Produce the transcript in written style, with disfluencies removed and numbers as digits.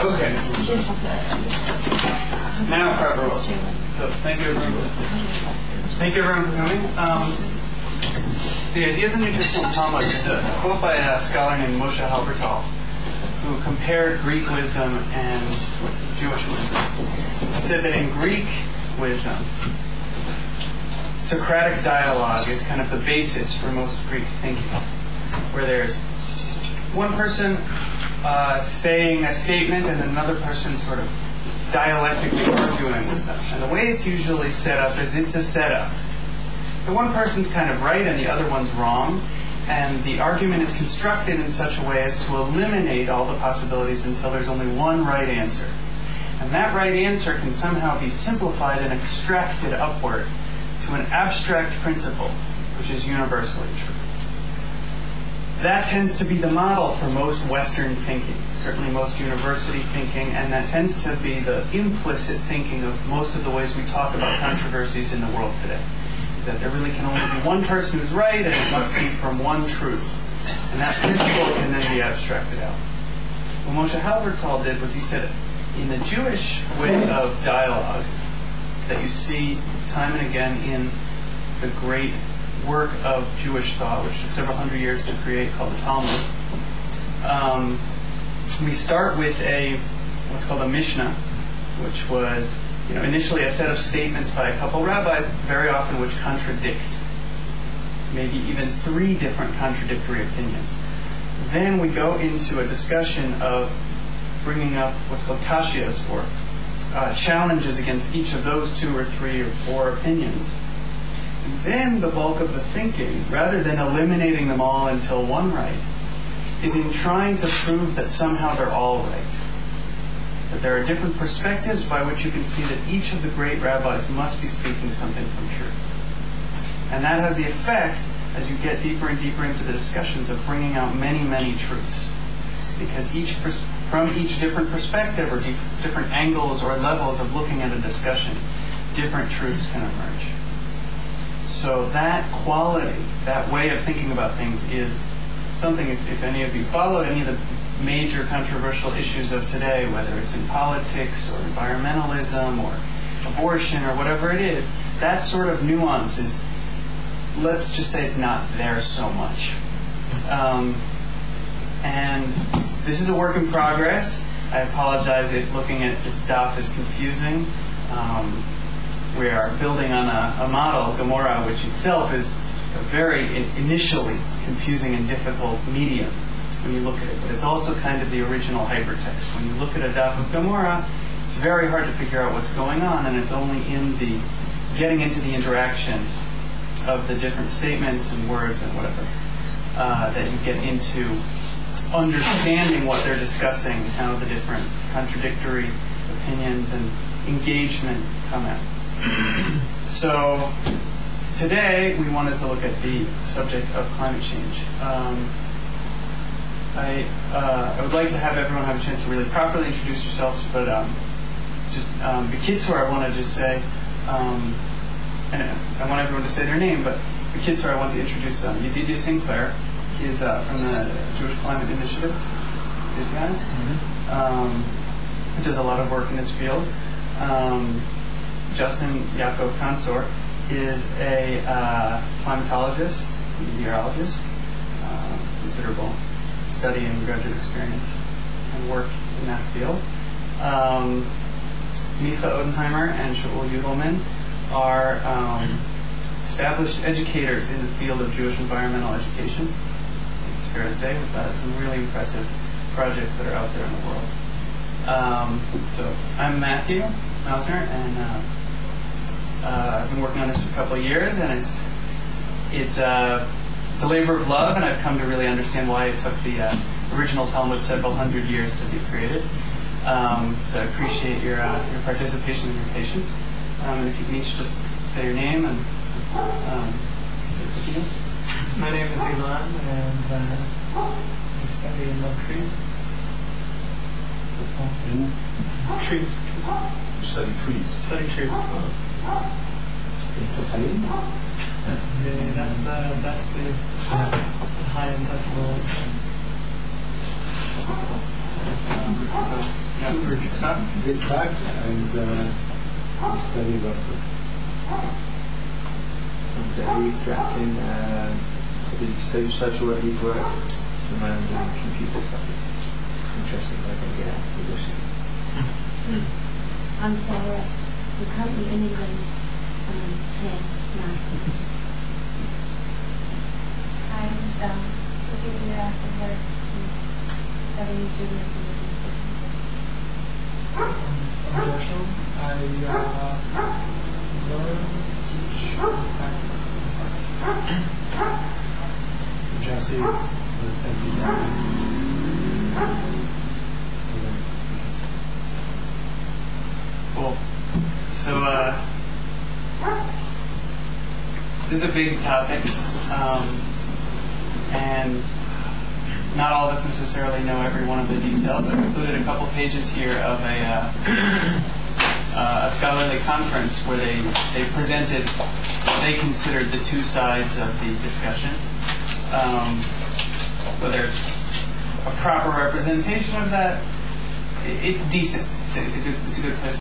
Okay. Now proper. So thank you everyone. Thank you everyone for coming. So the idea of the nutritional Talmud is a quote by a scholar named Moshe Halbertal, who compared Greek wisdom and Jewish wisdom. He said that in Greek wisdom, Socratic dialogue is kind of the basis for most Greek thinking, where there's one person saying a statement and another person sort of dialectically arguing with them. And the way it's usually set up is it's a setup. The one person's kind of right and the other one's wrong, and the argument is constructed in such a way as to eliminate all the possibilities until there's only one right answer. And that right answer can somehow be simplified and extracted upward to an abstract principle, which is universally true. That tends to be the model for most Western thinking, certainly most university thinking, and that tends to be the implicit thinking of most of the ways we talk about controversies in the world today. That there really can only be one person who's right, and it must be from one truth. And that principle can then be abstracted out. What Moshe Halbertal did was he said, in the Jewish way of dialogue that you see time and again in the great work of Jewish thought, which took several hundred years to create, called the Talmud, we start with what's called a Mishnah, which was initially a set of statements by a couple rabbis, very often which contradict, maybe even three different contradictory opinions. Then we go into a discussion of bringing up what's called kashyas, or challenges against each of those two or three or four opinions. And then the bulk of the thinking, rather than eliminating them all until one right, is in trying to prove that somehow they're all right. That there are different perspectives by which you can see that each of the great rabbis must be speaking something from truth. And that has the effect, as you get deeper and deeper into the discussions, of bringing out many, many truths. Because from each different perspective or different angles or levels of looking at a discussion, different truths can emerge. So that quality, that way of thinking about things is something, if any of you follow any of the major controversial issues of today, whether it's in politics or environmentalism or abortion or whatever it is, that sort of nuance is, let's just say it's not there so much. And this is a work in progress. I apologize if looking at this stuff is confusing. We are building on a model, Gemara, which itself is a very initially confusing and difficult medium when you look at it. But it's also kind of the original hypertext. When you look at a daf of Gemara, it's very hard to figure out what's going on, and it's only in the getting into the interaction of the different statements and words and whatever that you get into understanding what they're discussing, how the different contradictory opinions and engagement come out. So today we wanted to look at the subject of climate change. I would like to have everyone have a chance to really properly introduce yourselves, but B'kitzur, I want to just say, and I want everyone to say their name, but B'kitzur, I want to introduce Yedidia Sinclair. He is from the Jewish Climate Initiative. These guys. Who does a lot of work in this field. Justin Yaakov Kansor is a climatologist, meteorologist, considerable study and graduate experience and work in that field. Micha Odenheimer and Shaul Yudelman are established educators in the field of Jewish environmental education. It's fair to say, with some really impressive projects that are out there in the world. So I'm Matthew Mausner, and I've been working on this for a couple of years, and it's a labor of love, and I've come to really understand why it took the original Talmud several hundred years to be created. So I appreciate your participation and your patience. And if you can each just say your name and start. My name is Ilan, and I study in trees. Trees. You study trees? Study trees. It's a pain? That's the high untouchable. Yitzhak and study Rafta. And he back in did you study social work? He's worked around computer stuff, which is interesting. I think I'm Sarah. I'm currently in England here now. Hi, I'm Michelle. Second year after work, studying journalism. I'm Joshua. I learn, teach, and practice. Jesse, thank you. Cool. So, this is a big topic, and not all of us necessarily know every one of the details. I've included a couple pages here of a scholarly conference where they presented what they considered the two sides of the discussion. Whether it's a proper representation of that, it's decent. It's a good place